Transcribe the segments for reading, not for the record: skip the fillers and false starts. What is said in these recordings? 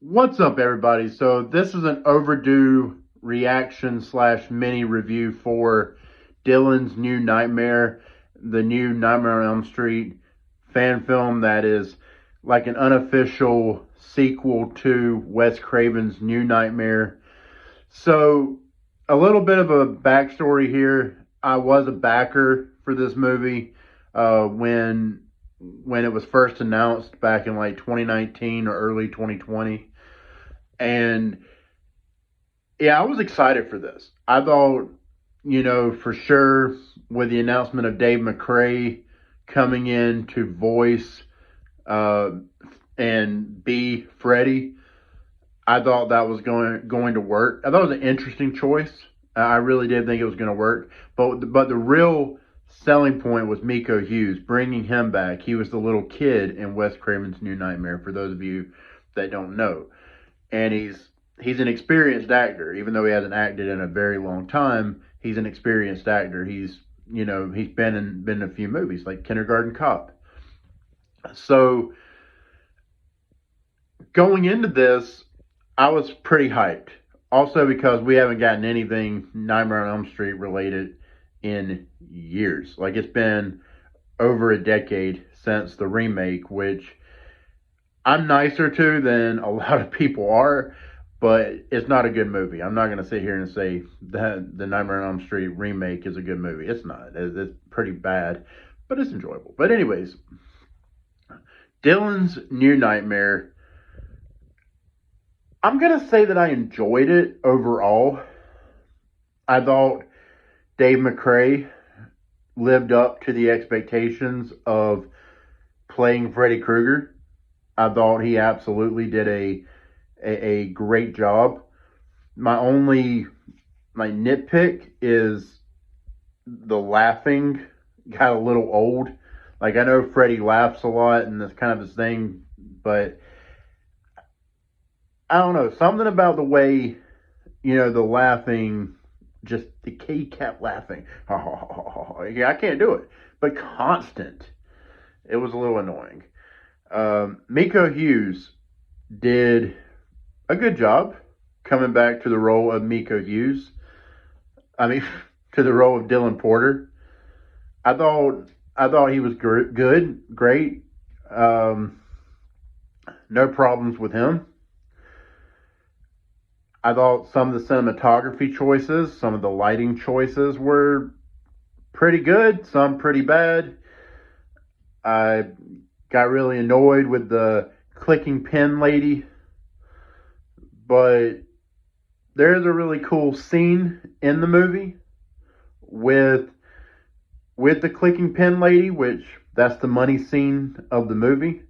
What's up, everybody? So this is an overdue reaction slash mini review for Dylan's New Nightmare, the new Nightmare on Elm Street fan film that is like an unofficial sequel to Wes Craven's New Nightmare. So a little bit of a backstory here. I was a backer for this movie when it was first announced back in like 2019 or early 2020. And yeah, I was excited for this. I thought, for sure with the announcement of Dave McCrae coming in to voice uh, and be Freddy, I thought that was going to work. I thought it was an interesting choice. I really did think it was going to work. But the real selling point was Miko Hughes, bringing him back. He was the little kid in Wes Craven's New Nightmare, for those of you that don't know. And he's an experienced actor, even though he hasn't acted in a very long time. He's an experienced actor. He's been in a few movies like Kindergarten Cop. So going into this, I was pretty hyped. Also because we haven't gotten anything Nightmare on Elm Street related in years. Like, it's been over a decade since the remake, which I'm nicer to than a lot of people are, but it's not a good movie. I'm not going to sit here and say that the Nightmare on Elm Street remake is a good movie. It's not. It's pretty bad, but it's enjoyable. But anyways, Dylan's New Nightmare, I'm going to say that I enjoyed it overall. I thought Dave McCrae lived up to the expectations of playing Freddy Krueger. I thought he absolutely did a great job. My nitpick is the laughing got a little old. Like, I know Freddy laughs a lot and that's kind of his thing, but I don't know, something about the way, the laughing, just he kept laughing. Yeah, I can't do it, but constant. It was a little annoying. Miko Hughes did a good job coming back to the role of Miko Hughes. I mean, to the role of Dylan Porter. I thought he was good, great. No problems with him. I thought some of the cinematography choices, some of the lighting choices were pretty good, some pretty bad. I got really annoyed with the clicking pen lady, but there's a really cool scene in the movie with the clicking pen lady, which that's the money scene of the movie.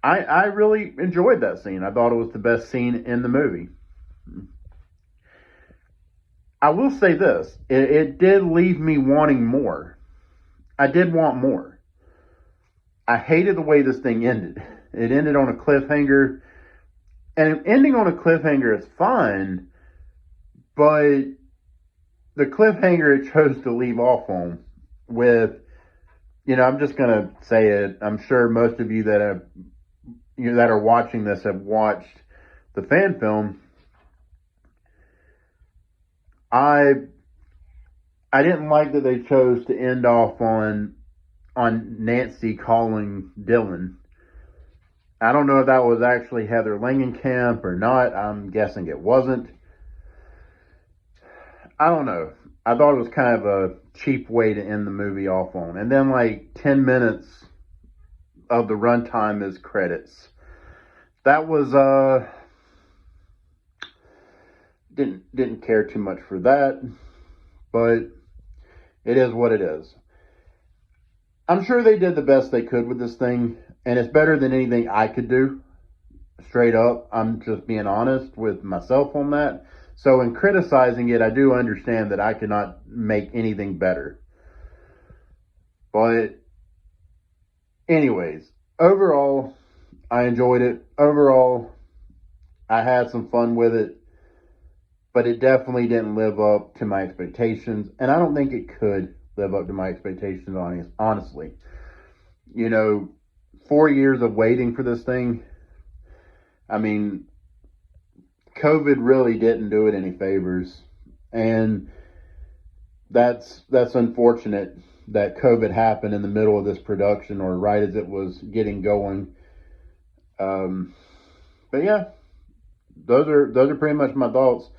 I really enjoyed that scene. I thought it was the best scene in the movie. I will say this, it did leave me wanting more. I did want more. I hated the way this thing ended. It ended on a cliffhanger. And ending on a cliffhanger is fine, but the cliffhanger it chose to leave off on with, I'm just going to say it. I'm sure most of you that that are watching this have watched the fan film. I didn't like that they chose to end off on Nancy calling Dylan. I don't know if that was actually Heather Langenkamp or not. I'm guessing it wasn't. I don't know. I thought it was kind of a cheap way to end the movie off on. And then like 10 minutes of the runtime is credits. That was didn't care too much for that, but it is what it is. I'm sure they did the best they could with this thing, and it's better than anything I could do. Straight up, I'm just being honest with myself on that. So in criticizing it, I do understand that I cannot make anything better. But anyways, overall, I enjoyed it. Overall, I had some fun with it, but it definitely didn't live up to my expectations, and I don't think it could live up to my expectations, honestly. 4 years of waiting for this thing, I mean, COVID really didn't do it any favors, and that's unfortunate that COVID happened in the middle of this production or right as it was getting going. Um, but yeah, those are pretty much my thoughts.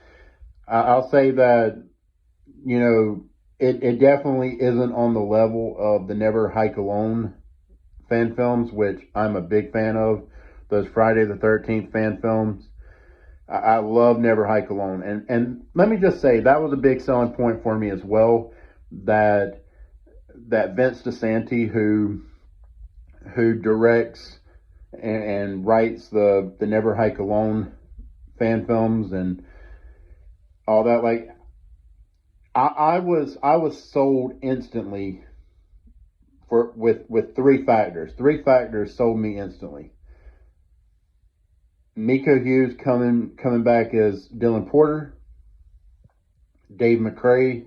I'll say that, you know, it definitely isn't on the level of the Never Hike Alone fan films, which I'm a big fan of. Those Friday the 13th fan films. I love Never Hike Alone. And let me just say, that was a big selling point for me as well. That Vince Desanti, who directs and writes the Never Hike Alone fan films and all that, like, I was sold instantly with three factors. Three factors sold me instantly. Miko Hughes coming back as Dylan Porter. Dave McCrae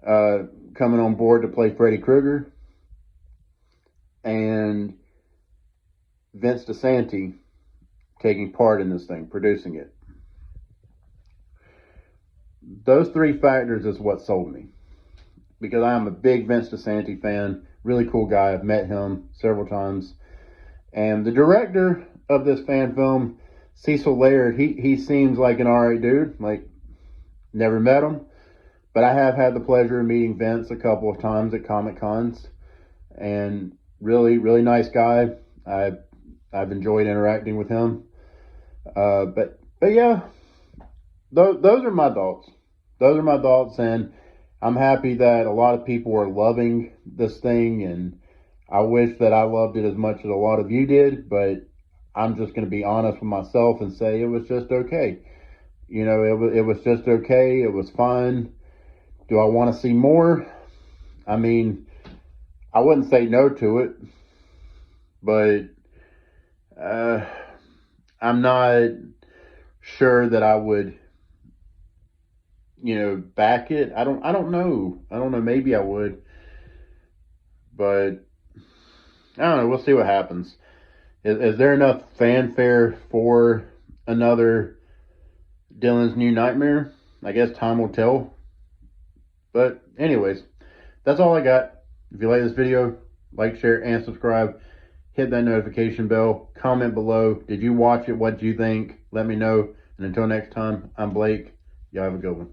coming on board to play Freddy Krueger. And Vince Desanti taking part in this thing, producing it. Those three factors is what sold me. Because I am a big Vince Desanti fan. Really cool guy. I've met him several times. And the director of this fan film, Cecil Laird, he seems like an alright dude. Like, never met him. But I have had the pleasure of meeting Vince a couple of times at Comic Cons. And really, really nice guy. I've enjoyed interacting with him. But yeah, those are my thoughts. Those are my thoughts, and I'm happy that a lot of people are loving this thing, and I wish that I loved it as much as a lot of you did, but I'm just going to be honest with myself and say it was just okay. You know, it was just okay. It was fine. Do I want to see more? I mean, I wouldn't say no to it, but I'm not sure that I would, you know, back it. I don't know. I don't know. Maybe I would, but I don't know. We'll see what happens. Is there enough fanfare for another Dylan's New Nightmare? I guess time will tell. But anyways, that's all I got. If you like this video, like, share, and subscribe. Hit that notification bell. Comment below. Did you watch it? What did you think? Let me know. And until next time, I'm Blake. Y'all have a good one.